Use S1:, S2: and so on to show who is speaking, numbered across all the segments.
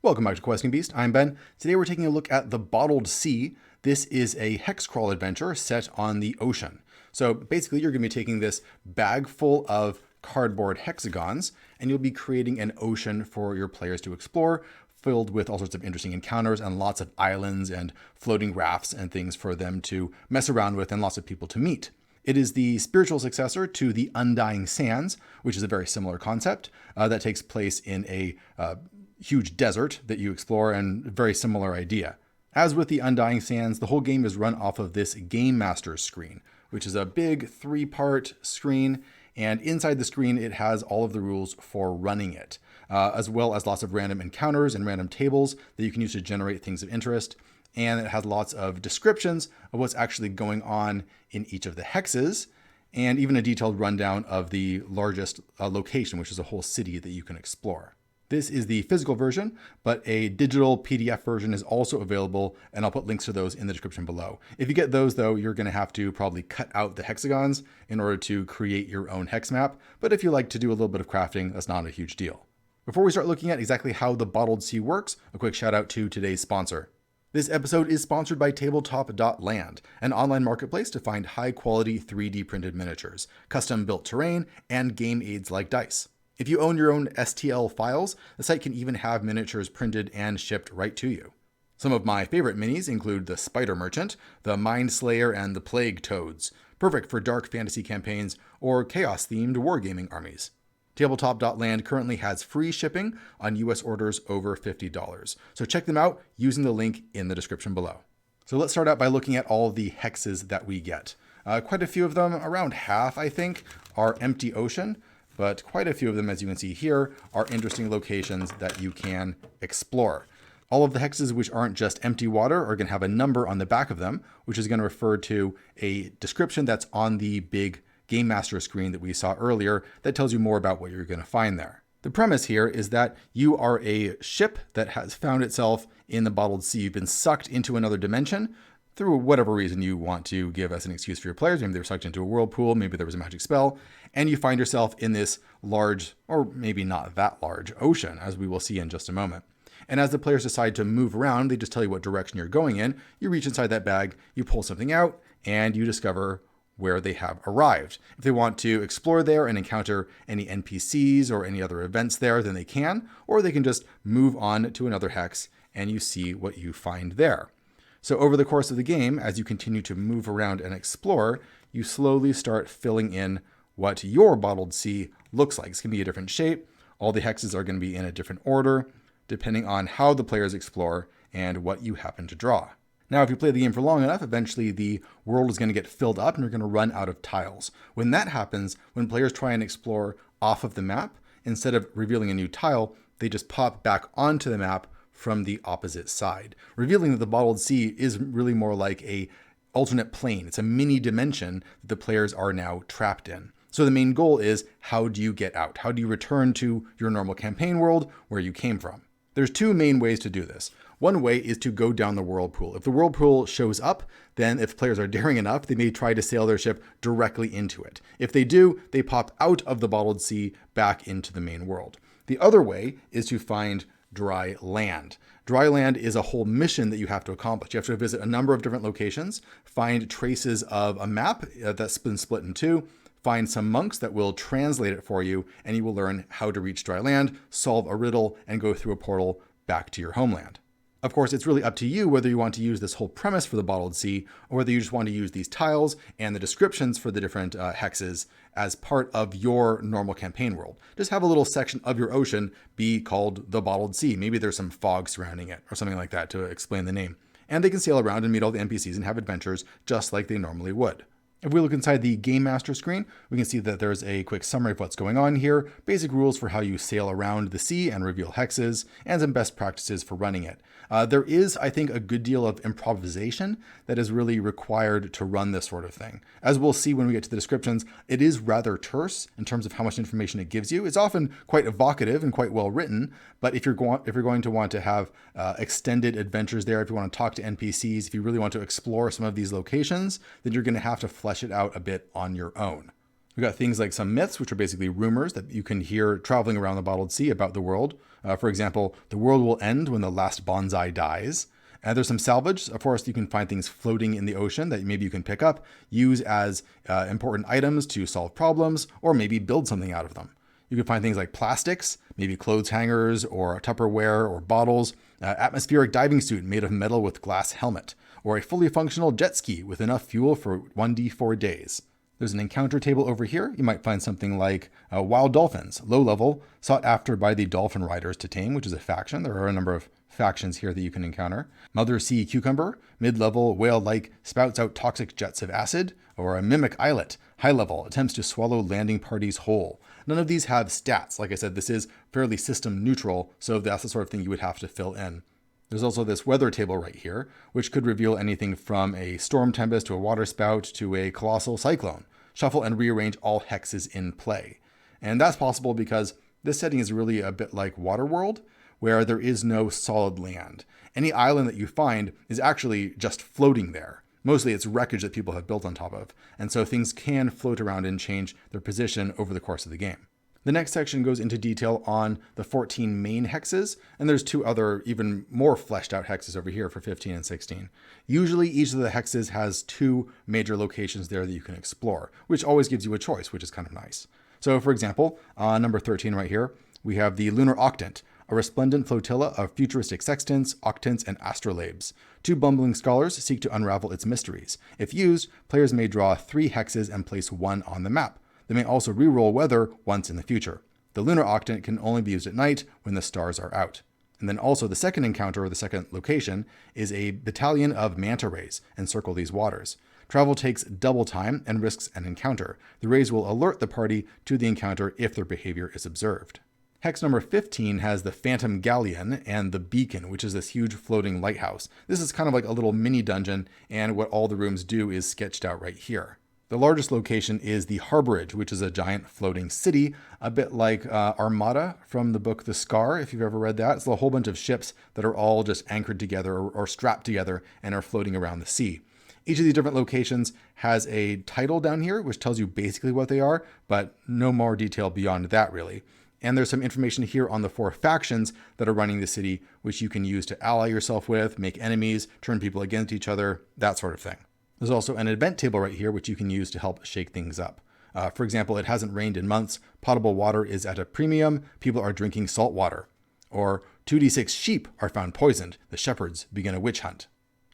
S1: Welcome back to Questing Beast. I'm Ben. Today we're taking a look at the Bottled Sea. This is a Hexcrawl adventure set on the ocean. So basically you're going to be taking this bag full of cardboard hexagons and you'll be creating an ocean for your players to explore, filled with all sorts of interesting encounters and lots of islands and floating rafts and things for them to mess around with and lots of people to meet. It is the spiritual successor to the Undying Sands, which is a very similar concept that takes place in a huge desert that you explore, and very similar idea. As with the Undying Sands, the whole game is run off of this Game Master's screen, which is a big 3-part screen, and inside the screen it has all of the rules for running it, as well as lots of random encounters and random tables that you can use to generate things of interest. And it has lots of descriptions of what's actually going on in each of the hexes, and even a detailed rundown of the largest location, which is a whole city that you can explore. This is the physical version, but a digital PDF version is also available, and I'll put links to those in the description below. If you get those, though, you're going to have to probably cut out the hexagons in order to create your own hex map, but if you like to do a little bit of crafting, that's not a huge deal. Before we start looking at exactly how the Bottled Sea works, a quick shout out to today's sponsor. This episode is sponsored by Tabletop.land, an online marketplace to find high-quality 3D printed miniatures, custom-built terrain, and game aids like dice. If you own your own STL files, the site can even have miniatures printed and shipped right to you. Some of my favorite minis include the Spider Merchant, the Mind Slayer, and the Plague Toads, perfect for dark fantasy campaigns or chaos-themed wargaming armies. Tabletop.land currently has free shipping on US orders over $50, so check them out using the link in the description below. So let's start out by looking at all the hexes that we get. Quite a few of them, around half I think, are empty ocean, but quite a few of them, as you can see here, are interesting locations that you can explore. All of the hexes which aren't just empty water are going to have a number on the back of them, which is going to refer to a description that's on the big Game Master screen that we saw earlier that tells you more about what you're going to find there. The premise here is that you are a ship that has found itself in the Bottled Sea. You've been sucked into another dimension through whatever reason you want to give as an excuse for your players. Maybe they were sucked into a whirlpool, maybe there was a magic spell, and you find yourself in this large, or maybe not that large, ocean, as we will see in just a moment. And as the players decide to move around, they just tell you what direction you're going in. You reach inside that bag, you pull something out, and you discover where they have arrived. If they want to explore there and encounter any NPCs or any other events there, then they can, or they can just move on to another hex and you see what you find there. So over the course of the game, as you continue to move around and explore, you slowly start filling in what your Bottled Sea looks like. It's going to be a different shape. All the hexes are going to be in a different order, depending on how the players explore and what you happen to draw. Now, if you play the game for long enough, eventually the world is going to get filled up and you're going to run out of tiles. When that happens, when players try and explore off of the map, instead of revealing a new tile, they just pop back onto the map from the opposite side, revealing that the Bottled Sea is really more like a alternate plane. It's a mini dimension that the players are now trapped in. So the main goal is, how do you get out? How do you return to your normal campaign world where you came from? There's two main ways to do this. One way is to go down the whirlpool. If the whirlpool shows up, then if players are daring enough, they may try to sail their ship directly into it. If they do, they pop out of the Bottled Sea back into the main world. The other way is to find dry land. Dry land is a whole mission that you have to accomplish. You have to visit a number of different locations, find traces of a map that's been split in two, find some monks that will translate it for you, and you will learn how to reach dry land, solve a riddle, and go through a portal back to your homeland. Of course, it's really up to you whether you want to use this whole premise for the Bottled Sea, or whether you just want to use these tiles and the descriptions for the different hexes as part of your normal campaign world. Just have a little section of your ocean be called the Bottled Sea. Maybe there's some fog surrounding it or something like that to explain the name. And they can sail around and meet all the NPCs and have adventures just like they normally would. If we look inside the Game Master screen, we can see that there's a quick summary of what's going on here, basic rules for how you sail around the sea and reveal hexes, and some best practices for running it. There is, I think, a good deal of improvisation that is really required to run this sort of thing. As we'll see when we get to the descriptions, it is rather terse in terms of how much information it gives you. It's often quite evocative and quite well written, but if you're going to want to have extended adventures there, if you want to talk to NPCs, if you really want to explore some of these locations, then you're going to have to flesh it out a bit on your own. We've got things like some myths, which are basically rumors that you can hear traveling around the Bottled Sea about the world. For example, the world will end when the last bonsai dies. And there's some salvage. Of course, you can find things floating in the ocean that maybe you can pick up, use as important items to solve problems, or maybe build something out of them. You can find things like plastics, maybe clothes hangers or Tupperware or bottles, atmospheric diving suit made of metal with glass helmet, or a fully functional jet ski with enough fuel for 1d4 days. There's an encounter table over here. You might find something like wild dolphins, low level, sought after by the dolphin riders to tame, which is a faction. There are a number of factions here that you can encounter. Mother sea cucumber, mid-level, whale-like, spouts out toxic jets of acid, or a mimic eyelet, high-level, attempts to swallow landing parties whole. None of these have stats. Like I said, this is fairly system neutral, so that's the sort of thing you would have to fill in. There's also this weather table right here, which could reveal anything from a storm tempest to a water spout to a colossal cyclone. Shuffle and rearrange all hexes in play. And that's possible because this setting is really a bit like Waterworld, where there is no solid land. Any island that you find is actually just floating there. Mostly it's wreckage that people have built on top of, and so things can float around and change their position over the course of the game. The next section goes into detail on the 14 main hexes, and there's 2 other even more fleshed out hexes over here for 15 and 16. Usually each of the hexes has 2 major locations there that you can explore, which always gives you a choice, which is kind of nice. So for example, number 13 right here, we have the Lunar Octant, a resplendent flotilla of futuristic sextants, octants, and astrolabes. 2 bumbling scholars seek to unravel its mysteries. If used, players may draw 3 hexes and place 1 on the map. They may also re-roll weather once in the future. The Lunar Octant can only be used at night when the stars are out. And then also the second encounter, or the second location, is a battalion of manta rays encircle these waters. Travel takes double time and risks an encounter. The rays will alert the party to the encounter if their behavior is observed. Hex number 15 has the Phantom Galleon and the Beacon, which is this huge floating lighthouse. This is kind of like a little mini dungeon, and what all the rooms do is sketched out right here. The largest location is the Harborage, which is a giant floating city, a bit like Armada from the book The Scar, if you've ever read that. It's a whole bunch of ships that are all just anchored together or strapped together and are floating around the sea. Each of these different locations has a title down here, which tells you basically what they are, but no more detail beyond that, really. And there's some information here on the 4 factions that are running the city, which you can use to ally yourself with, make enemies, turn people against each other, that sort of thing. There's also an event table right here, which you can use to help shake things up. For example, it hasn't rained in months, potable water is at a premium, people are drinking salt water. Or 2d6 sheep are found poisoned, the shepherds begin a witch hunt.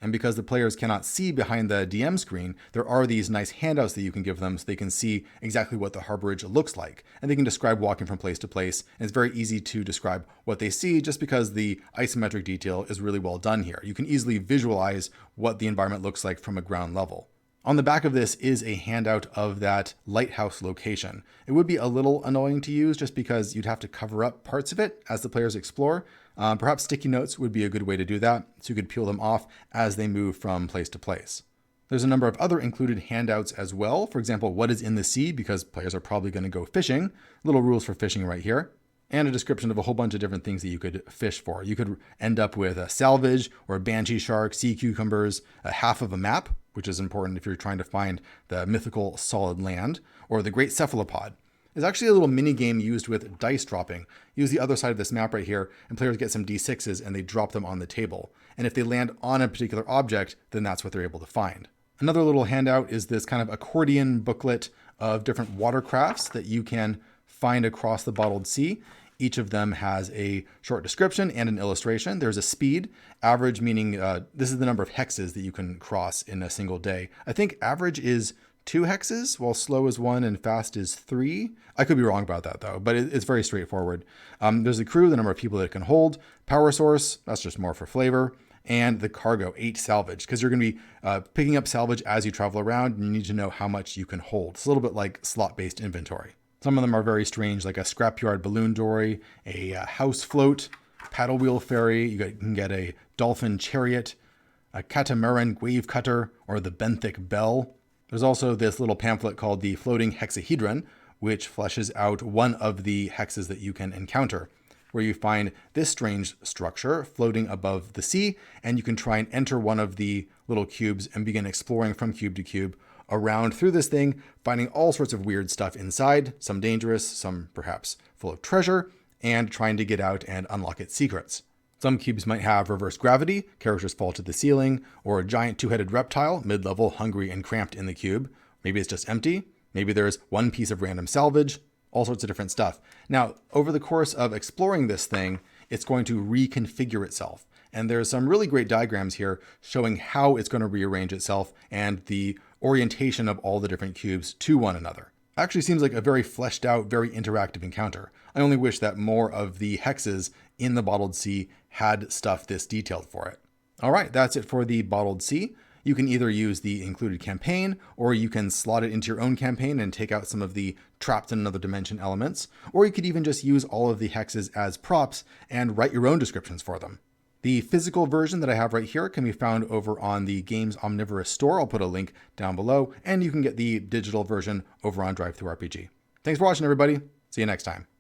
S1: And because the players cannot see behind the DM screen, there are these nice handouts that you can give them so they can see exactly what the harborage looks like. And they can describe walking from place to place. And it's very easy to describe what they see just because the isometric detail is really well done here. You can easily visualize what the environment looks like from a ground level. On the back of this is a handout of that lighthouse location. It would be a little annoying to use just because you'd have to cover up parts of it as the players explore. Perhaps sticky notes would be a good way to do that, so you could peel them off as they move from place to place. There's a number of other included handouts as well. For example, what is in the sea, because players are probably going to go fishing. Little rules for fishing right here. And a description of a whole bunch of different things that you could fish for. You could end up with a salvage or a banshee shark, sea cucumbers, a half of a map, which is important if you're trying to find the mythical solid land, or the great cephalopod. There's actually a little mini game used with dice dropping. Use the other side of this map right here, and players get some d6s and they drop them on the table. And if they land on a particular object, then that's what they're able to find. Another little handout is this kind of accordion booklet of different watercrafts that you can find across the bottled sea. Each of them has a short description and an illustration. There's a speed, average meaning this is the number of hexes that you can cross in a single day. I think average is 2 hexes, while slow is 1 and fast is 3. I could be wrong about that though, but it's very straightforward. There's the crew, the number of people that it can hold, power source, that's just more for flavor, and the cargo, 8 salvage, because you're going to be picking up salvage as you travel around, and you need to know how much you can hold. It's a little bit like slot-based inventory. Some of them are very strange, like a scrapyard balloon dory, a house float, paddle wheel ferry. You can get a dolphin chariot, a catamaran wave cutter, or the benthic bell. There's also this little pamphlet called the floating hexahedron, which fleshes out one of the hexes that you can encounter, where you find this strange structure floating above the sea, and you can try and enter one of the little cubes and begin exploring from cube to cube around through this thing, finding all sorts of weird stuff inside, some dangerous, some perhaps full of treasure, and trying to get out and unlock its secrets. Some cubes might have reverse gravity, characters fall to the ceiling, or a giant two-headed reptile, mid-level, hungry, and cramped in the cube. Maybe it's just empty. Maybe there's one piece of random salvage, all sorts of different stuff. Now, over the course of exploring this thing, it's going to reconfigure itself. And there's some really great diagrams here showing how it's going to rearrange itself and the orientation of all the different cubes to one another. Actually seems like a very fleshed out, very interactive encounter. I only wish that more of the hexes in the Bottled Sea had stuff this detailed for it. All right, that's it for the Bottled Sea. You can either use the included campaign, or you can slot it into your own campaign and take out some of the trapped in another dimension elements, or you could even just use all of the hexes as props and write your own descriptions for them. The physical version that I have right here can be found over on the Games Omnivorous store. I'll put a link down below, and you can get the digital version over on DriveThruRPG. Thanks for watching, everybody. See you next time.